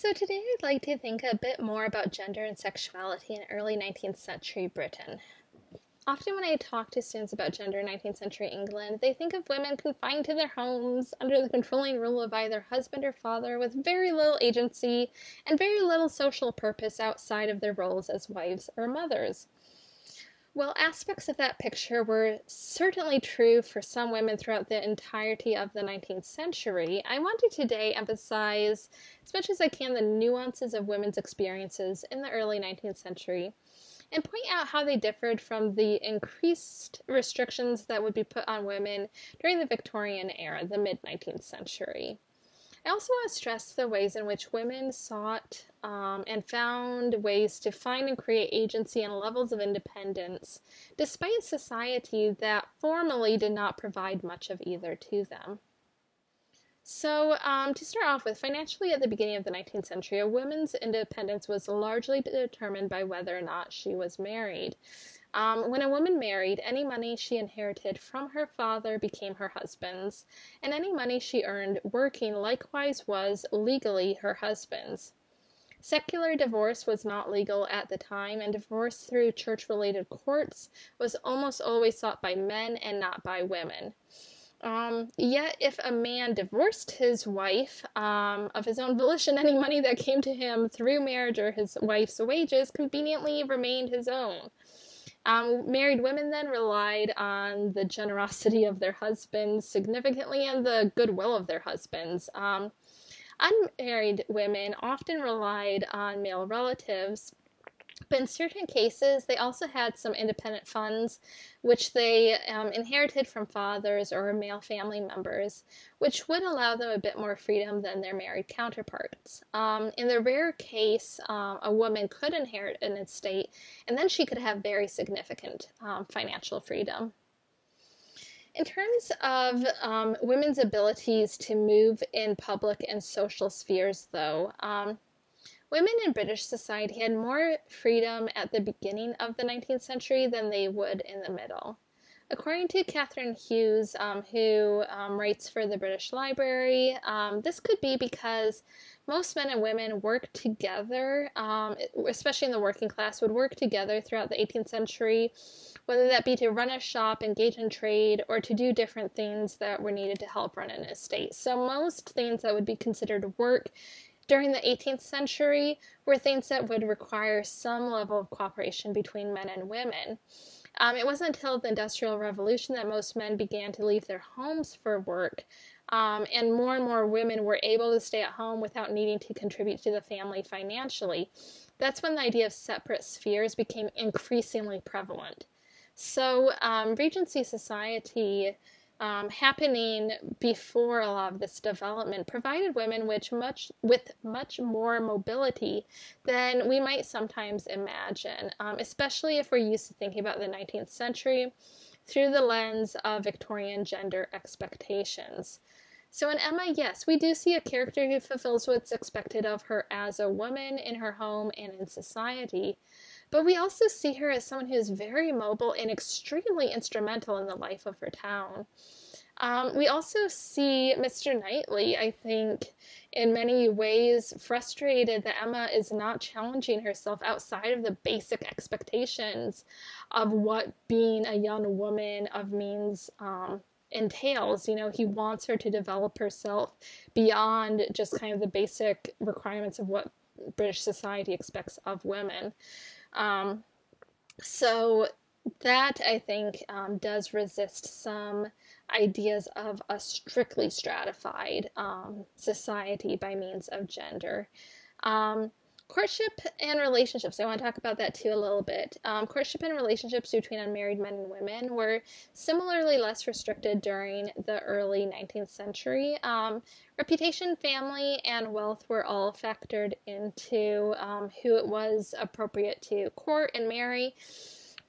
So today I'd like to think a bit more about gender and sexuality in early 19th century Britain. Often when I talk to students about gender in 19th century England, they think of women confined to their homes under the controlling rule of either husband or father with very little agency and very little social purpose outside of their roles as wives or mothers. Well, aspects of that picture were certainly true for some women throughout the entirety of the 19th century. I want to today emphasize, as much as I can, the nuances of women's experiences in the early 19th century and point out how they differed from the increased restrictions that would be put on women during the Victorian era, the mid-19th century. I also want to stress the ways in which women sought and found ways to find and create agency and levels of independence, despite a society that formally did not provide much of either to them. So, to start off with, financially at the beginning of the 19th century, a woman's independence was largely determined by whether or not she was married. When a woman married, any money she inherited from her father became her husband's, and any money she earned working likewise was legally her husband's. Secular divorce was not legal at the time, and divorce through church-related courts was almost always sought by men and not by women. Yet, if a man divorced his wife of his own volition, any money that came to him through marriage or his wife's wages conveniently remained his own. Married women then relied on the generosity of their husbands significantly and the goodwill of their husbands. Unmarried women often relied on male relatives, but in certain cases, they also had some independent funds, which they inherited from fathers or male family members, which would allow them a bit more freedom than their married counterparts. In the rare case, a woman could inherit an estate, and then she could have very significant financial freedom. In terms of women's abilities to move in public and social spheres, though, women in British society had more freedom at the beginning of the 19th century than they would in the middle. According to Catherine Hughes, who writes for the British Library, this could be because most men and women worked together, especially in the working class, would work together throughout the 18th century, whether that be to run a shop, engage in trade, or to do different things that were needed to help run an estate. So most things that would be considered work during the 18th century were things that would require some level of cooperation between men and women. It wasn't until the Industrial Revolution that most men began to leave their homes for work, and more women were able to stay at home without needing to contribute to the family financially. That's when the idea of separate spheres became increasingly prevalent. So Regency society happening before a lot of this development provided women with much more mobility than we might sometimes imagine, especially if we're used to thinking about the 19th century through the lens of Victorian gender expectations. So in Emma, yes, we do see a character who fulfills what's expected of her as a woman in her home and in society, but we also see her as someone who is very mobile and extremely instrumental in the life of her town. We also see Mr. Knightley, I think, in many ways frustrated that Emma is not challenging herself outside of the basic expectations of what being a young woman of means entails. You know, he wants her to develop herself beyond just kind of the basic requirements of what British society expects of women. So that, I think, does resist some ideas of a strictly stratified society by means of gender. Courtship and relationships, I want to talk about that too a little bit. Courtship and relationships between unmarried men and women were similarly less restricted during the early 19th century. Reputation, family, and wealth were all factored into who it was appropriate to court and marry.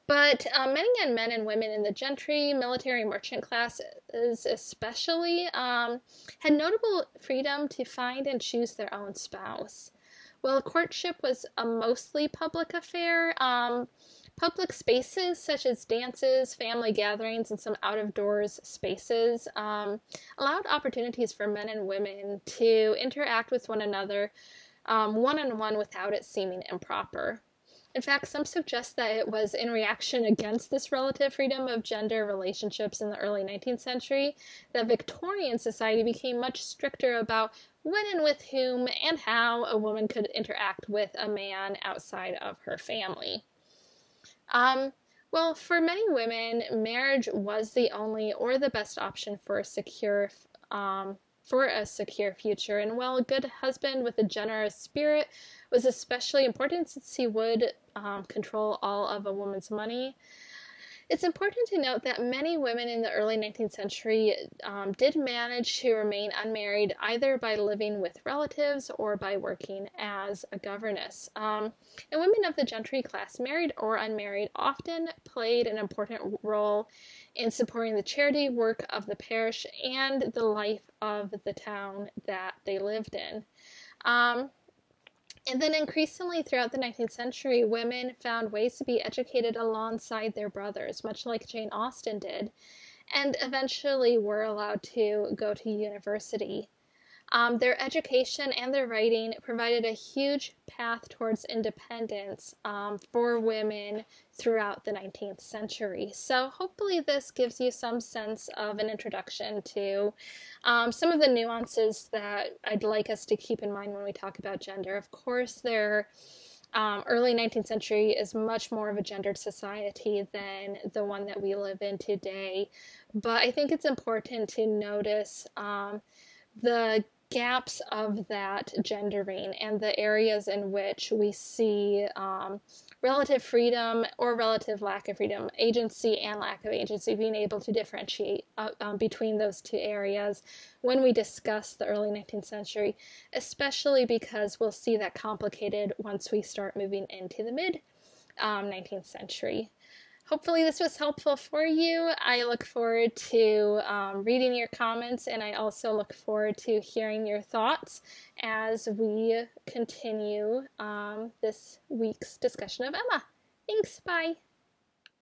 But many young men and women in the gentry, military, merchant classes especially, had notable freedom to find and choose their own spouse. While courtship was a mostly public affair, public spaces such as dances, family gatherings, and some out-of-doors spaces allowed opportunities for men and women to interact with one another one-on-one without it seeming improper. In fact, some suggest that it was in reaction against this relative freedom of gender relationships in the early 19th century that Victorian society became much stricter about when and with whom and how a woman could interact with a man outside of her family. Well, for many women, marriage was the only or the best option for a secure future. And while a good husband with a generous spirit was especially important since he would control all of a woman's money, it's important to note that many women in the early 19th century did manage to remain unmarried either by living with relatives or by working as a governess. And women of the gentry class, married or unmarried, often played an important role in supporting the charity work of the parish and the life of the town that they lived in. And then increasingly throughout the 19th century, women found ways to be educated alongside their brothers, much like Jane Austen did, and eventually were allowed to go to university. Their education and their writing provided a huge path towards independence for women throughout the 19th century. So hopefully this gives you some sense of an introduction to some of the nuances that I'd like us to keep in mind when we talk about gender. Of course, early 19th century is much more of a gendered society than the one that we live in today, but I think it's important to notice the gaps of that gendering and the areas in which we see relative freedom or relative lack of freedom, agency and lack of agency, being able to differentiate between those two areas when we discuss the early 19th century, especially because we'll see that complicated once we start moving into the mid 19th century. Hopefully this was helpful for you. I look forward to reading your comments, and I also look forward to hearing your thoughts as we continue this week's discussion of Emma. Thanks, bye.